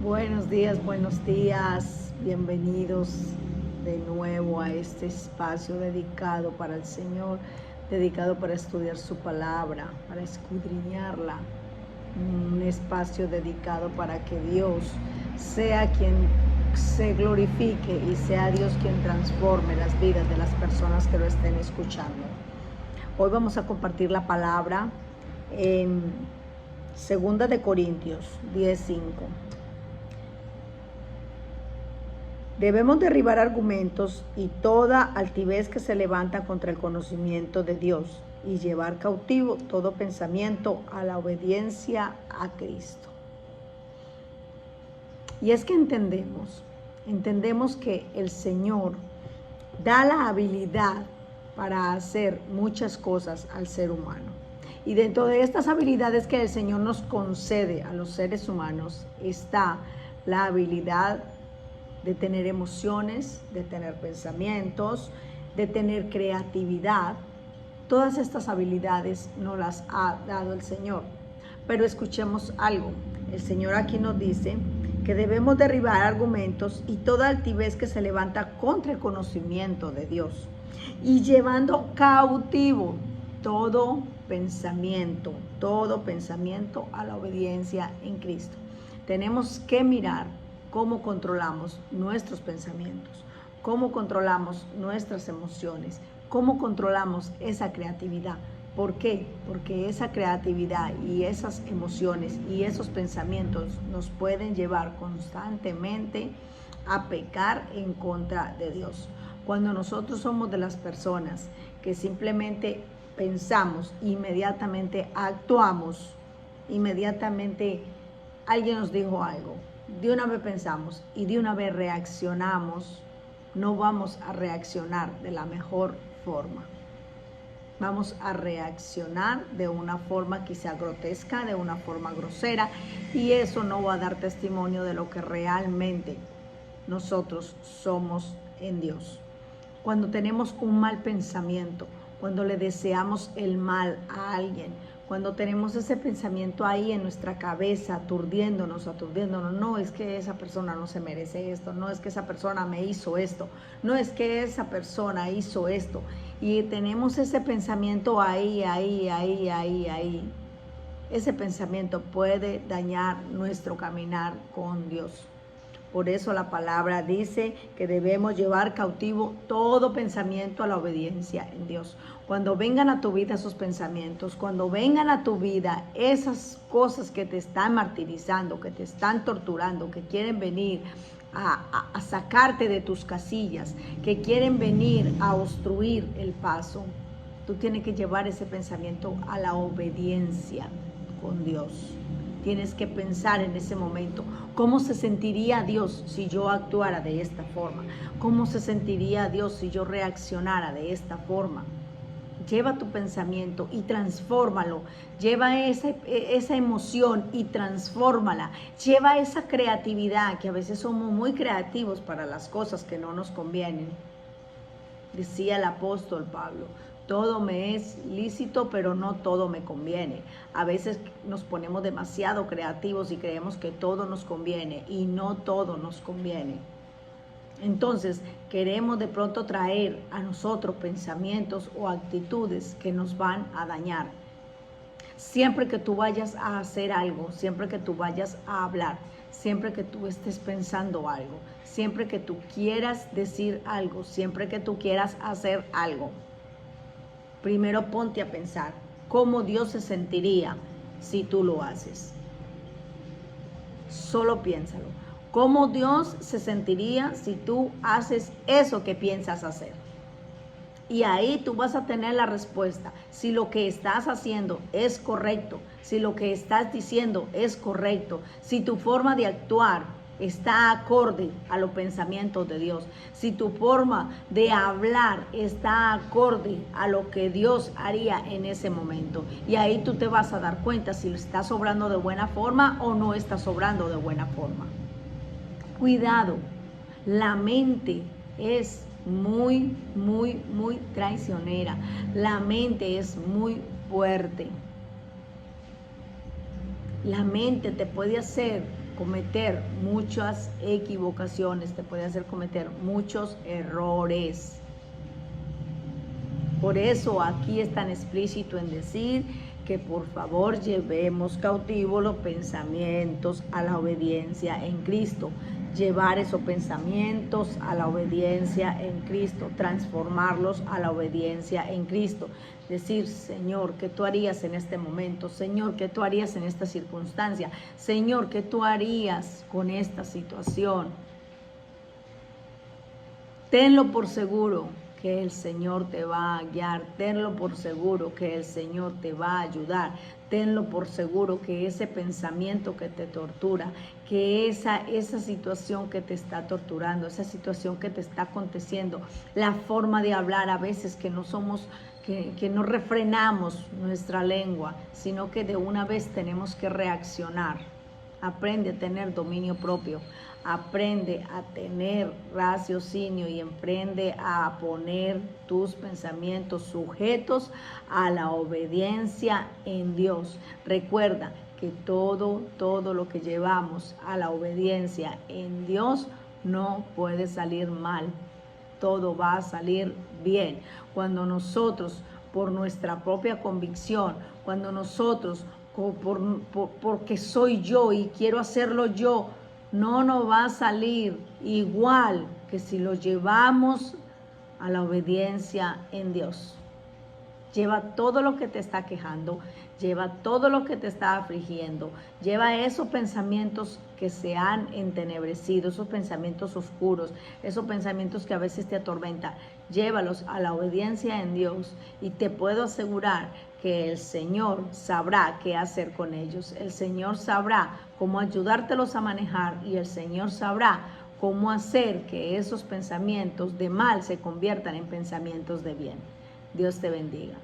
Buenos días, bienvenidos de nuevo a este espacio dedicado para el Señor, dedicado para estudiar su palabra, para escudriñarla, un espacio dedicado para que Dios sea quien se glorifique y sea Dios quien transforme las vidas de las personas que lo estén escuchando. Hoy vamos a compartir la palabra en 2 de Corintios 10:5. Debemos derribar argumentos y toda altivez que se levanta contra el conocimiento de Dios y llevar cautivo todo pensamiento a la obediencia a Cristo. Y es que entendemos que el Señor da la habilidad para hacer muchas cosas al ser humano. Y dentro de estas habilidades que el Señor nos concede a los seres humanos está la habilidad de tener emociones, de tener pensamientos, de tener creatividad. Todas estas habilidades nos las ha dado el Señor. Pero escuchemos algo. El Señor aquí nos dice que debemos derribar argumentos y toda altivez que se levanta contra el conocimiento de Dios y llevando cautivo todo pensamiento a la obediencia en Cristo. Tenemos que mirar cómo controlamos nuestros pensamientos, cómo controlamos nuestras emociones, cómo controlamos esa creatividad. ¿Por qué? Porque esa creatividad y esas emociones y esos pensamientos nos pueden llevar constantemente a pecar en contra de Dios. Cuando nosotros somos de las personas que simplemente pensamos, inmediatamente actuamos, inmediatamente alguien nos dijo algo, de una vez pensamos y de una vez reaccionamos, no vamos a reaccionar de la mejor forma. Vamos a reaccionar de una forma quizá grotesca, de una forma grosera, y eso no va a dar testimonio de lo que realmente nosotros somos en Dios. Cuando tenemos un mal pensamiento, cuando le deseamos el mal a alguien, cuando tenemos ese pensamiento ahí en nuestra cabeza, aturdiéndonos, no es que esa persona no se merece esto, no es que esa persona me hizo esto, no es que esa persona hizo esto, y tenemos ese pensamiento ahí, ese pensamiento puede dañar nuestro caminar con Dios. Por eso la palabra dice que debemos llevar cautivo todo pensamiento a la obediencia en Dios. Cuando vengan a tu vida esos pensamientos, cuando vengan a tu vida esas cosas que te están martirizando, que te están torturando, que quieren venir a sacarte de tus casillas, que quieren venir a obstruir el paso, tú tienes que llevar ese pensamiento a la obediencia con Dios. Tienes que pensar en ese momento, ¿cómo se sentiría Dios si yo actuara de esta forma? ¿Cómo se sentiría Dios si yo reaccionara de esta forma? Lleva tu pensamiento y transfórmalo. Lleva esa emoción y transfórmala. Lleva esa creatividad, que a veces somos muy creativos para las cosas que no nos convienen. Decía el apóstol Pablo, todo me es lícito, pero no todo me conviene. A veces nos ponemos demasiado creativos y creemos que todo nos conviene y no todo nos conviene. Entonces, queremos de pronto traer a nosotros pensamientos o actitudes que nos van a dañar. Siempre que tú vayas a hacer algo, siempre que tú vayas a hablar, siempre que tú estés pensando algo, siempre que tú quieras decir algo, siempre que tú quieras hacer algo, primero ponte a pensar cómo Dios se sentiría si tú lo haces. Solo piénsalo. ¿Cómo Dios se sentiría si tú haces eso que piensas hacer? Y ahí tú vas a tener la respuesta. Si lo que estás haciendo es correcto, si lo que estás diciendo es correcto, si tu forma de actuar está acorde a los pensamientos de Dios, si tu forma de hablar está acorde a lo que Dios haría en ese momento. Y ahí tú te vas a dar cuenta si lo estás obrando de buena forma o no estás obrando de buena forma. Cuidado, la mente es muy traicionera. La mente es muy fuerte. La mente te puede hacer cometer muchas equivocaciones, te puede hacer cometer muchos errores. Por eso aquí es tan explícito en decir que por favor llevemos cautivos los pensamientos a la obediencia en Cristo. Llevar esos pensamientos a la obediencia en Cristo, transformarlos a la obediencia en Cristo. Decir, Señor, ¿qué tú harías en este momento? Señor, ¿qué tú harías en esta circunstancia? Señor, ¿qué tú harías con esta situación? Tenlo por seguro que el Señor te va a guiar, tenlo por seguro que el Señor te va a ayudar, tenlo por seguro que ese pensamiento que te tortura, que esa situación que te está torturando, esa situación que te está aconteciendo, la forma de hablar a veces que no somos, que no refrenamos nuestra lengua, sino que de una vez tenemos que reaccionar. Aprende a tener dominio propio, aprende a tener raciocinio y emprende a poner tus pensamientos sujetos a la obediencia en Dios. Recuerda que todo lo que llevamos a la obediencia en Dios no puede salir mal. Todo va a salir bien. Cuando nosotros, por nuestra propia convicción, cuando nosotros, porque soy yo y quiero hacerlo yo, no nos va a salir igual que si lo llevamos a la obediencia en Dios. Lleva todo lo que te está quejando, lleva todo lo que te está afligiendo, lleva esos pensamientos que se han entenebrecido, esos pensamientos oscuros, esos pensamientos que a veces te atormentan, llévalos a la obediencia en Dios y te puedo asegurar que el Señor sabrá qué hacer con ellos, el Señor sabrá cómo ayudártelos a manejar y el Señor sabrá cómo hacer que esos pensamientos de mal se conviertan en pensamientos de bien. Dios te bendiga.